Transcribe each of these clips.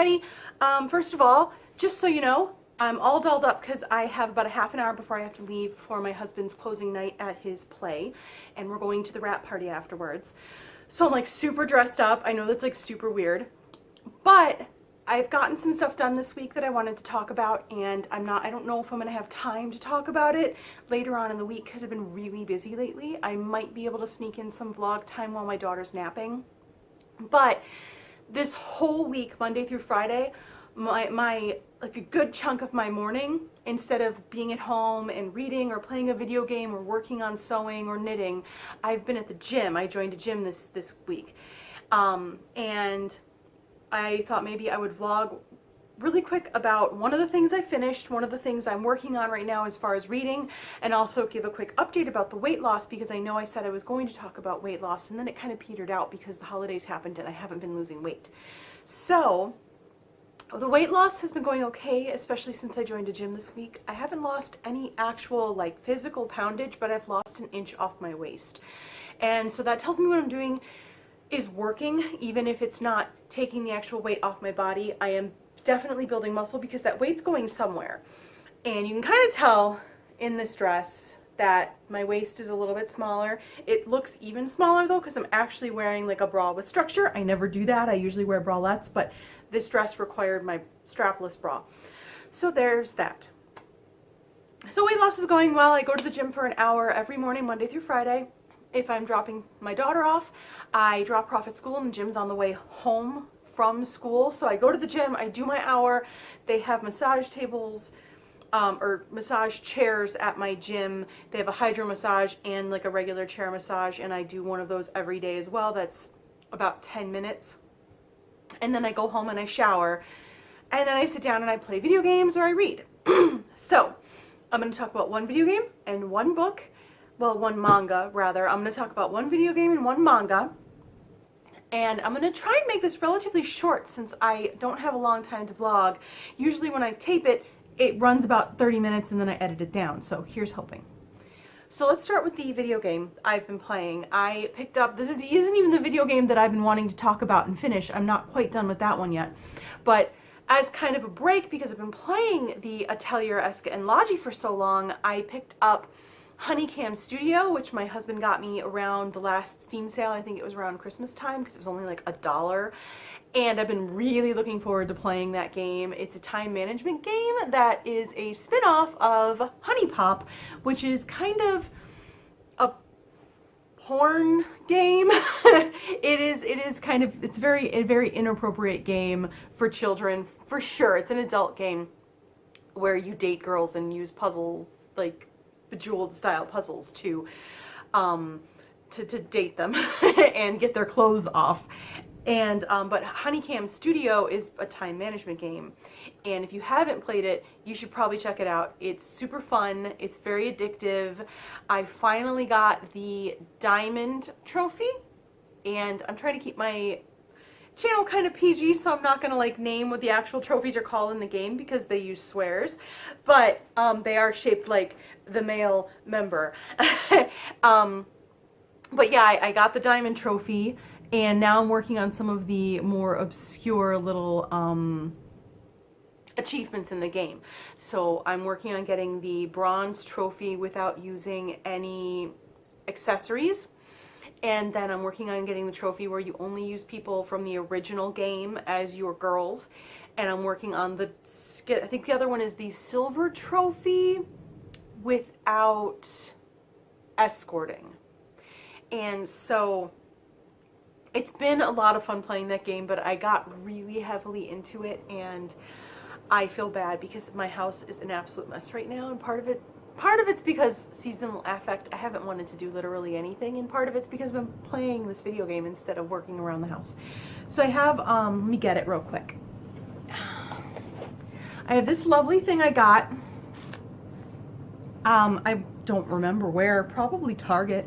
everybody. First of all, just so you know, I'm all dolled up because I have about a half an hour before I have to leave for my husband's closing night at his play, and we're going to the wrap party afterwards. So I'm like super dressed up. I know that's like super weird, but I've gotten some stuff done this week that I wanted to talk about, and I don't know if I'm gonna have time to talk about it later on in the week because I've been really busy lately. I might be able to sneak in some vlog time while my daughter's napping, but this whole week, Monday through Friday, my like a good chunk of my morning, instead of being at home and reading or playing a video game or working on sewing or knitting, I've been at the gym. I joined a gym this week, and I thought maybe I would vlog really quick about one of the things I finished, one of the things I'm working on right now as far as reading, and also give a quick update about the weight loss, because I know I said I was going to talk about weight loss and then it kind of petered out because the holidays happened and I haven't been losing weight. So the weight loss has been going okay, especially since I joined a gym this week. I haven't lost any actual like physical poundage, but I've lost an inch off my waist. And so that tells me what I'm doing is working, even if it's not taking the actual weight off my body. I am definitely building muscle because that weight's going somewhere. And you can kind of tell in this dress that my waist is a little bit smaller. It looks even smaller though because I'm actually wearing like a bra with structure. I never do that. I usually wear bralettes, but this dress required my strapless bra. So there's that. So weight loss is going well. I go to the gym for an hour every morning, Monday through Friday. If I'm dropping my daughter off, I drop her off at school and the gym's on the way home from school. So I go to the gym, I do my hour. They have massage tables or massage chairs at my gym. They have a hydro massage and like a regular chair massage, and I do one of those every day as well. That's about 10 minutes. And then I go home and I shower, and then I sit down and I play video games or I read. So I'm going to talk about one video game and one book. Well, one manga, rather. I'm going to talk about one video game and one manga. And I'm going to try and make this relatively short since I don't have a long time to vlog. Usually when I tape it, it runs about 30 minutes and then I edit it down. So here's hoping. So let's start with the video game I've been playing. I picked up, this isn't even the video game that I've been wanting to talk about and finish. I'm not quite done with that one yet. But as kind of a break, because I've been playing the Atelier Esca and Logi for so long, I picked up Hunie Cam Studio, which my husband got me around the last Steam sale. I think it was around Christmas time because it was only like $1. And I've been really looking forward to playing that game. It's a time management game that is a spin-off of Honey Pop, which is kind of a porn game. It's a very inappropriate game for children, for sure. It's an adult game where you date girls and use puzzles, like Bejeweled style puzzles to date them and get their clothes off. And but Hunie Cam Studio is a time management game, and if you haven't played it, you should probably check it out. It's super fun. It's very addictive. I finally got the diamond trophy, and I'm trying to keep my channel kind of PG, so I'm not going to like name what the actual trophies are called in the game because they use swears, but they are shaped like the male member. But yeah, I got the diamond trophy, and now I'm working on some of the more obscure little achievements in the game. So I'm working on getting the bronze trophy without using any accessories. And then I'm working on getting the trophy where you only use people from the original game as your girls. And I'm working on I think the other one is the silver trophy without escorting. And so it's been a lot of fun playing that game, but I got really heavily into it, and I feel bad because my house is an absolute mess right now, and part of it's because seasonal affect. I haven't wanted to do literally anything, and part of it's because I've been playing this video game instead of working around the house. So I have, let me get it real quick. I have this lovely thing I got. I don't remember where, probably Target,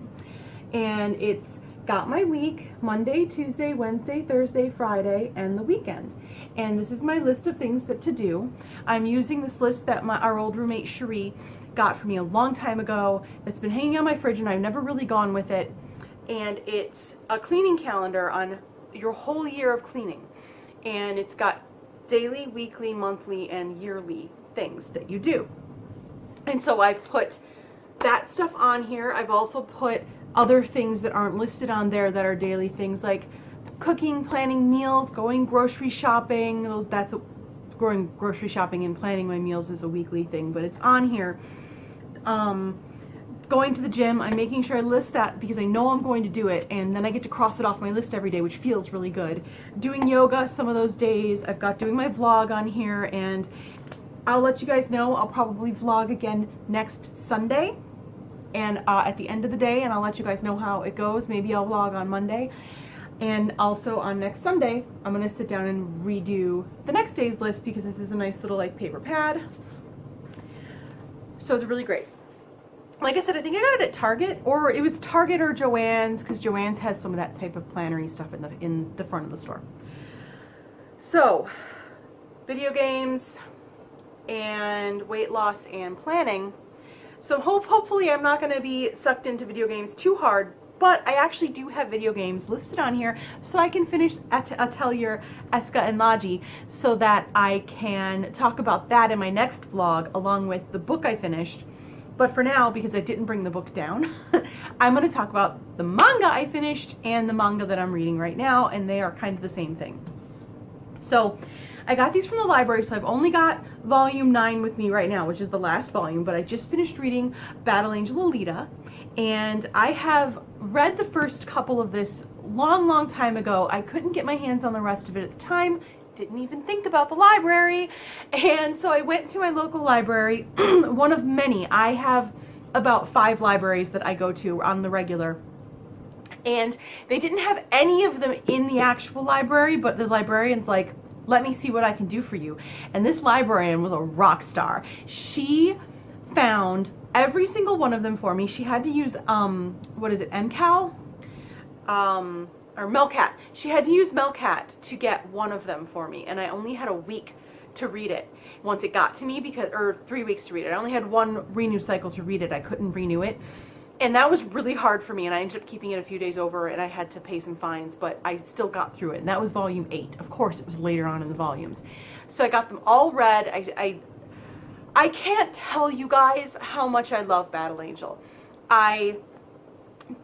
and it's got my week, Monday, Tuesday, Wednesday, Thursday, Friday, and the weekend. And this is my list of things to do. I'm using this list that our old roommate Cherie got for me a long time ago. It's been hanging on my fridge and I've never really gone with it. And it's a cleaning calendar on your whole year of cleaning. And it's got daily, weekly, monthly, and yearly things that you do. And so I've put that stuff on here. I've also put other things that aren't listed on there that are daily things, like cooking, planning meals, going grocery shopping. Going grocery shopping and planning my meals is a weekly thing, but it's on here. Going to the gym, I'm making sure I list that because I know I'm going to do it, and then I get to cross it off my list every day, which feels really good. Doing yoga some of those days. I've got doing my vlog on here, and I'll let you guys know. I'll probably vlog again next Sunday, and at the end of the day, and I'll let you guys know how it goes. Maybe I'll vlog on Monday. And also on next Sunday, I'm going to sit down and redo the next day's list because this is a nice little like paper pad. So it's really great. Like I said, I think I got it at Target, or it was Target or Joann's, because Joann's has some of that type of plannery stuff in the front of the store. So, video games and weight loss and planning. So hopefully I'm not going to be sucked into video games too hard, but I actually do have video games listed on here so I can finish Atelier Eska and Laji so that I can talk about that in my next vlog along with the book I finished. But for now, because I didn't bring the book down, I'm going to talk about the manga I finished and the manga that I'm reading right now, and they are kind of the same thing. So I got these from the library, so I've only got volume 9 with me right now, which is the last volume, but I just finished reading Battle Angel Alita, and I have read the first couple of this long time ago. I couldn't get my hands on the rest of it at the time, didn't even think about the library, and so I went to my local library, one of many. I have about 5 libraries that I go to on the regular, and they didn't have any of them in the actual library, but the librarian's like, let me see what I can do for you. And this librarian was a rock star. She found every single one of them for me. She had to use, what is it, MCAL? Or Melcat. She had to use Melcat to get one of them for me, and I only had a week to read it once it got to me, or 3 weeks to read it. I only had one renew cycle to read it. I couldn't renew it. And that was really hard for me, and I ended up keeping it a few days over, and I had to pay some fines, but I still got through it, and that was volume 8. Of course, it was later on in the volumes. So I got them all read. I can't tell you guys how much I love Battle Angel. I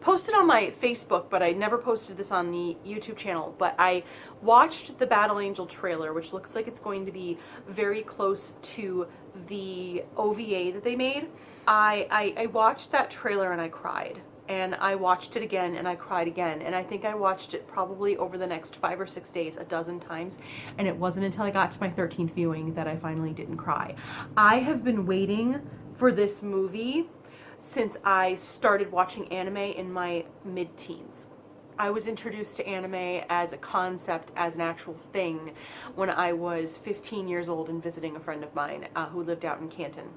posted on my Facebook, but I never posted this on the YouTube channel, but I watched the Battle Angel trailer, which looks like it's going to be very close to the OVA that they made. I watched that trailer and I cried, and I watched it again and I cried again, and I think I watched it probably over the next 5 or 6 days a dozen times, and it wasn't until I got to my 13th viewing that I finally didn't cry. I have been waiting for this movie since I started watching anime in my mid-teens. I was introduced to anime as a concept, as an actual thing, when I was 15 years old and visiting a friend of mine who lived out in Canton.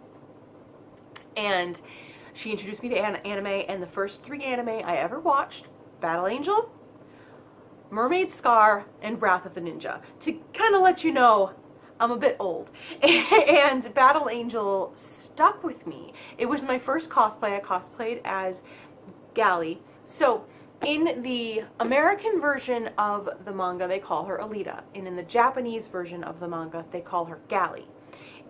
And she introduced me to anime, and the first 3 anime I ever watched, Battle Angel, Mermaid Scar, and Wrath of the Ninja. To kind of let you know, I'm a bit old. And Battle Angel stuck with me. It was my first cosplay. I cosplayed as Gally. So in the American version of the manga, they call her Alita, and in the Japanese version of the manga, they call her Gally.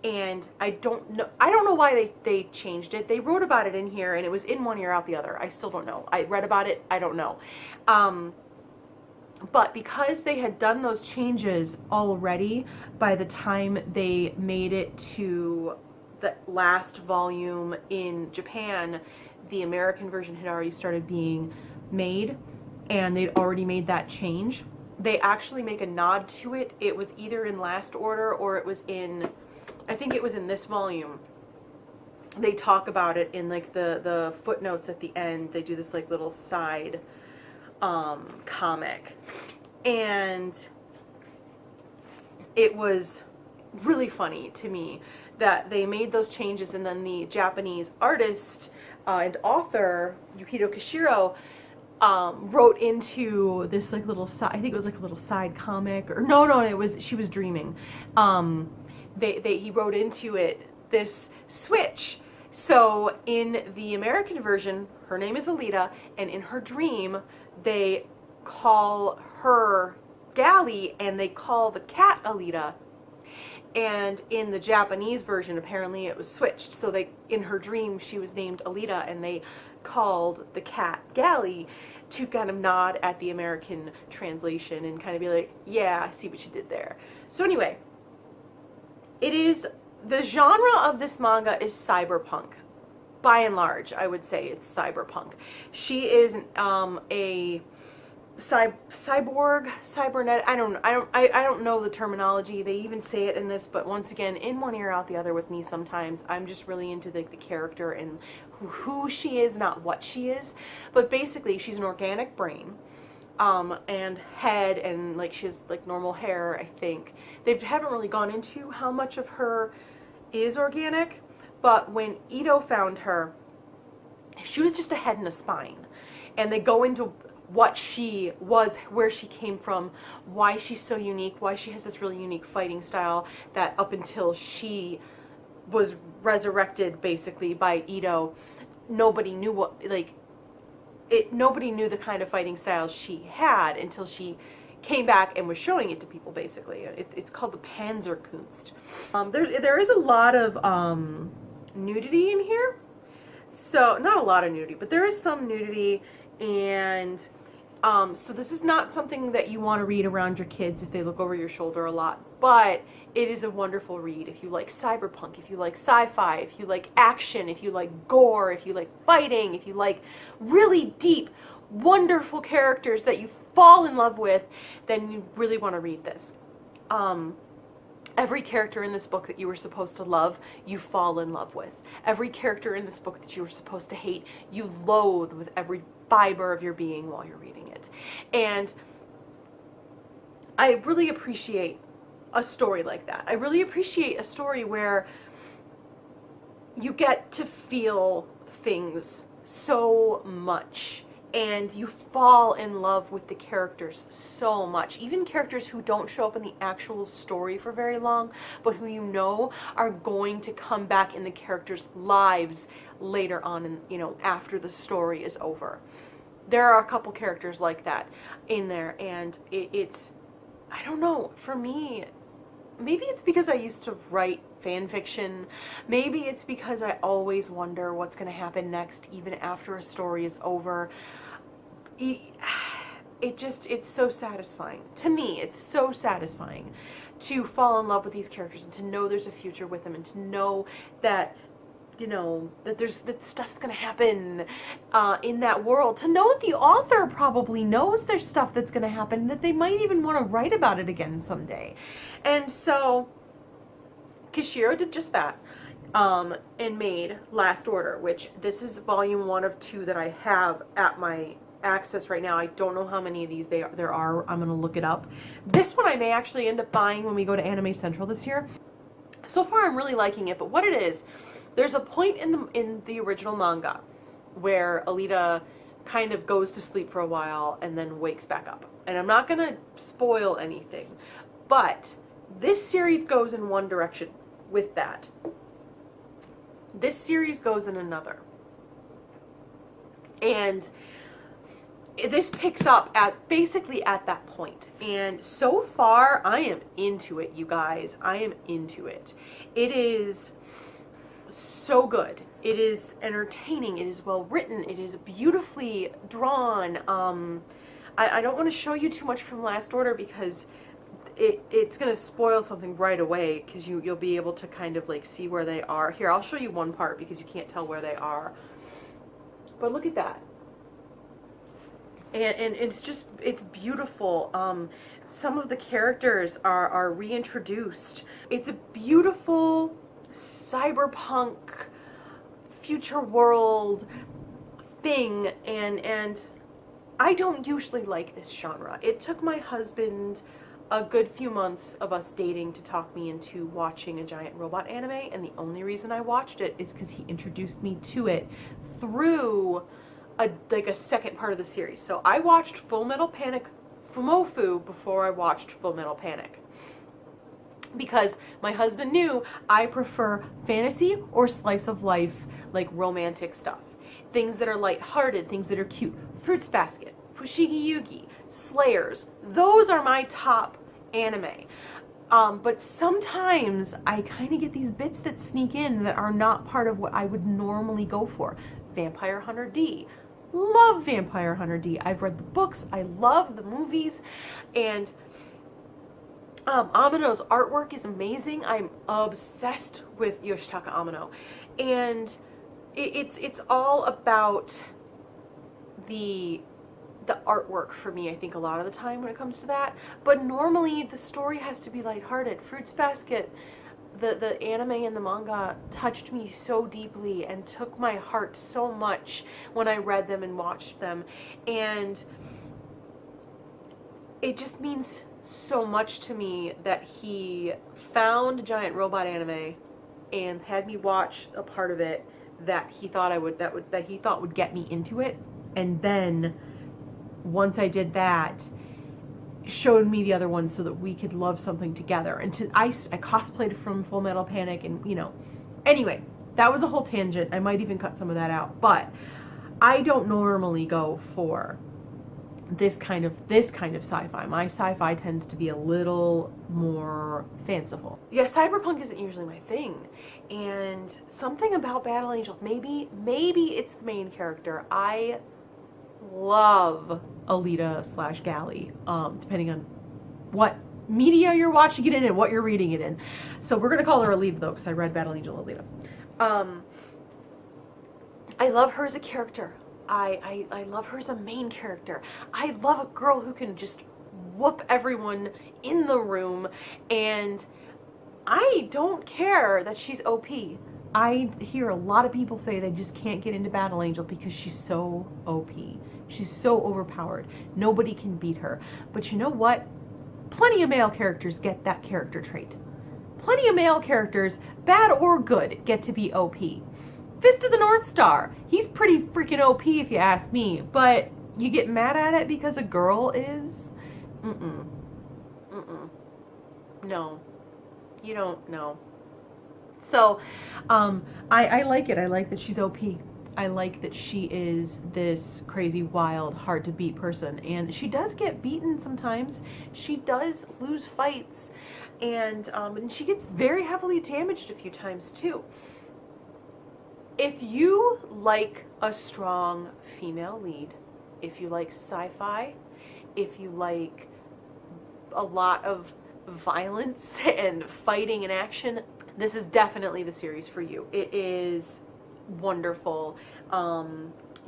And I don't know why they changed it. They wrote about it in here, and it was in one ear out the other. I still don't know. I read about it. I don't know. But because they had done those changes already by the time they made it to the last volume in Japan, the American version had already started being made, and they'd already made that change. They actually make a nod to it. It was either in Last Order or it was in, I think it was in this volume. They talk about it in like the footnotes at the end. They do this like little side comic, and it was really funny to me that they made those changes, and then the Japanese artist and author Yukito Kishiro wrote into this like little side, I think it was like a little side comic, or no, it was She Was Dreaming. He wrote into it this switch. So in the American version, her name is Alita, and in her dream, they call her Gally, and they call the cat Alita. And in the Japanese version, apparently it was switched. So they, in her dream, she was named Alita, and they called the cat Gally to kind of nod at the American translation and kind of be like, yeah, I see what you did there. So anyway, the genre of this manga is cyberpunk. By and large, I would say it's cyberpunk. She is a cyborg, cybernet. I don't know the terminology. They even say it in this, but once again, in one ear out the other with me sometimes. I'm just really into the character and who she is, not what she is. But basically, she's an organic brain, and head, and like she has like normal hair, I think. They haven't really gone into how much of her is organic, but when Ito found her, she was just a head and a spine. And they go into what she was, where she came from, why she's so unique, why she has this really unique fighting style that up until she was resurrected basically by Ito, nobody knew what, like, nobody knew the kind of fighting style she had until she came back and was showing it to people, basically. It's called the Panzerkunst. There is a lot of nudity in here. So, not a lot of nudity, but there is some nudity, and so this is not something that you want to read around your kids if they look over your shoulder a lot, but it is a wonderful read if you like cyberpunk, if you like sci-fi, if you like action, if you like gore, if you like fighting, if you like really deep, wonderful characters that you fall in love with, then you really want to read this. Every character in this book that you were supposed to love, you fall in love with. Every character in this book that you were supposed to hate, you loathe with every fiber of your being while you're reading it. And I really appreciate a story like that. I really appreciate a story where you get to feel things so much, and you fall in love with the characters so much. Even characters who don't show up in the actual story for very long, but who you know are going to come back in the characters' lives later on, and after the story is over. There are a couple characters like that in there, and it's, I don't know, for me, maybe it's because I used to write fan fiction. Maybe it's because I always wonder what's going to happen next, even after a story is over. It's so satisfying. To me, it's so satisfying to fall in love with these characters and to know there's a future with them, and to know that, that stuff's gonna happen in that world. To know that the author probably knows there's stuff that's gonna happen, that they might even want to write about it again someday. And so Kishiro did just that, and made Last Order, which this is volume 1 of 2 that I have at my access right now. I don't know how many of these there are. I'm gonna look it up. This one I may actually end up buying when we go to Anime Central this year. So far I'm really liking it, but what it is, there's a point in the original manga where Alita kind of goes to sleep for a while and then wakes back up. And I'm not gonna spoil anything, but this series goes in one direction with that. This series goes in another. And this picks up basically at that point. And so far, I am into it, you guys. I am into it. It is so good. It is entertaining. It is well written. It is beautifully drawn. I don't want to show you too much from Last Order because it's going to spoil something right away, because you'll be able to kind of like see where they are. Here, I'll show you one part because you can't tell where they are. But look at that. And it's beautiful. Some of the characters are reintroduced. It's a beautiful cyberpunk future world thing, and I don't usually like this genre. It took my husband a good few months of us dating to talk me into watching a giant robot anime, and the only reason I watched it is because he introduced me to it through a second part of the series. So I watched Full Metal Panic Fumofu before I watched Full Metal Panic, because my husband knew I prefer fantasy or slice of life, like romantic stuff. Things that are lighthearted, things that are cute. Fruits Basket, Fushigi Yugi, Slayers, those are my top anime. But sometimes I kind of get these bits that sneak in that are not part of what I would normally go for. Vampire Hunter D. Love Vampire Hunter D. I've read the books. I love the movies. And Amano's artwork is amazing. I'm obsessed with Yoshitaka Amano. And it's all about the artwork for me, I think, a lot of the time when it comes to that. But normally the story has to be lighthearted. Fruits Basket, the anime and the manga touched me so deeply and took my heart so much when I read them and watched them. And it just means so much to me that he found giant robot anime and had me watch a part of it that he thought would get me into it. And then once I did that, showed me the other ones so that we could love something together. And I cosplayed from Full Metal Panic, and anyway, that was a whole tangent. I might even cut some of that out, but I don't normally go for this kind of sci-fi. My sci-fi tends to be a little more fanciful. Yeah, cyberpunk isn't usually my thing. And something about Battle Angel, maybe it's the main character. I love Alita / Galley, depending on what media you're watching it in and what you're reading it in. So we're gonna call her Alita though, because I read Battle Angel Alita. I love her as a character. I love her as a main character. I love a girl who can just whoop everyone in the room, and I don't care that she's OP. I hear a lot of people say they just can't get into Battle Angel because she's so OP. She's so overpowered. Nobody can beat her. But you know what? Plenty of male characters get that character trait. Plenty of male characters, bad or good, get to be OP. Fist of the North Star. He's pretty freaking OP if you ask me. But you get mad at it because a girl is? No. You don't know. So, I like it. I like that she's OP. I like that she is this crazy, wild, hard to beat person. And she does get beaten sometimes. She does lose fights. And she gets very heavily damaged a few times too. If you like a strong female lead, if you like sci-fi, if you like a lot of violence and fighting and action, this is definitely the series for you. It is wonderful.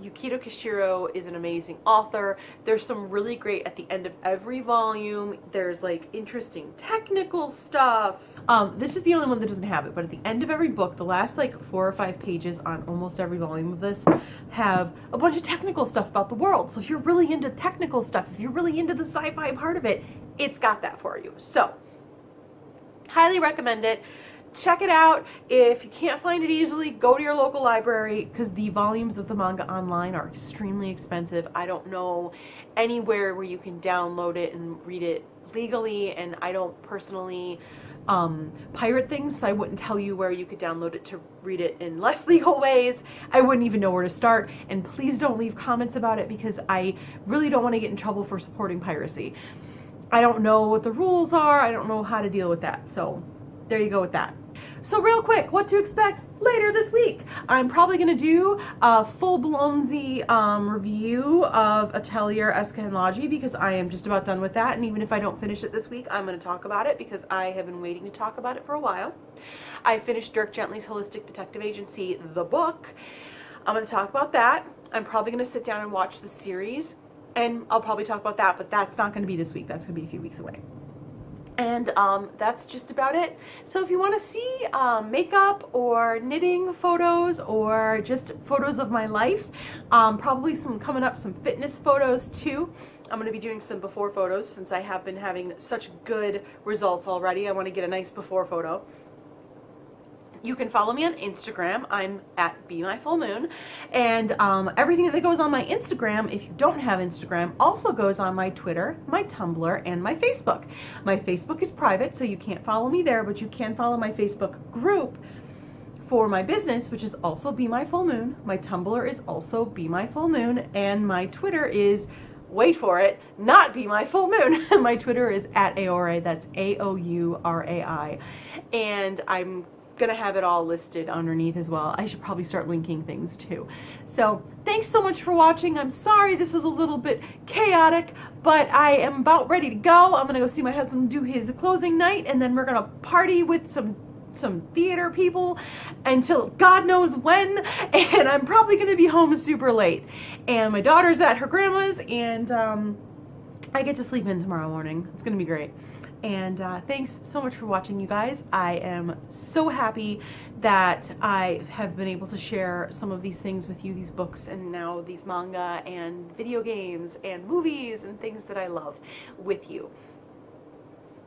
Yukito Kishiro is an amazing author. There's some really great at the end of every volume. There's like interesting technical stuff. This is the only one that doesn't have it, but at the end of every book, the last like 4 or 5 pages on almost every volume of this have a bunch of technical stuff about the world. So if you're really into technical stuff, if you're really into the sci-fi part of it, it's got that for you. So highly recommend it. Check it out. If you can't find it easily, go to your local library, because the volumes of the manga online are extremely expensive. I don't know anywhere where you can download it and read it legally, and I don't personally pirate things, so I wouldn't tell you where you could download it to read it in less legal ways. I wouldn't even know where to start, and please don't leave comments about it, because I really don't want to get in trouble for supporting piracy. I don't know what the rules are. I don't know how to deal with that, so there you go with that. So real quick, what to expect later this week. I'm probably going to do a full-blown-y review of Atelier Escanlaji, because I am just about done with that. And even if I don't finish it this week, I'm going to talk about it because I have been waiting to talk about it for a while. I finished Dirk Gently's Holistic Detective Agency, the book. I'm going to talk about that. I'm probably going to sit down and watch the series, and I'll probably talk about that, but that's not going to be this week. That's going to be a few weeks away. And that's just about it. So if you want to see makeup or knitting photos or just photos of my life, probably coming up some fitness photos too. I'm going to be doing some before photos since I have been having such good results already. I want to get a nice before photo. You can follow me on Instagram. I'm at BeMyFullMoon. And everything that goes on my Instagram, if you don't have Instagram, also goes on my Twitter, my Tumblr, and my Facebook. My Facebook is private, so you can't follow me there, but you can follow my Facebook group for my business, which is also BeMyFullMoon. My Tumblr is also BeMyFullMoon, and my Twitter is wait for it, not be my full moon. My Twitter is @Aorai, that's AOURAI, and I'm gonna have it all listed underneath as well. I should probably start linking things too. So thanks so much for watching. I'm sorry this was a little bit chaotic, but I am about ready to go. I'm gonna go see my husband do his closing night, and then we're gonna party with some theater people until God knows when, and I'm probably gonna be home super late. And my daughter's at her grandma's, and I get to sleep in tomorrow morning. It's gonna be great. And thanks so much for watching, you guys. I am so happy that I have been able to share some of these things with you, these books and now these manga and video games and movies and things that I love with you.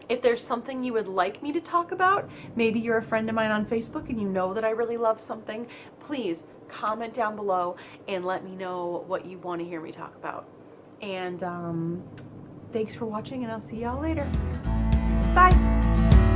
If there's something you would like me to talk about, maybe you're a friend of mine on Facebook and you know that I really love something, please comment down below and let me know what you want to hear me talk about. And thanks for watching, and I'll see y'all later. Bye.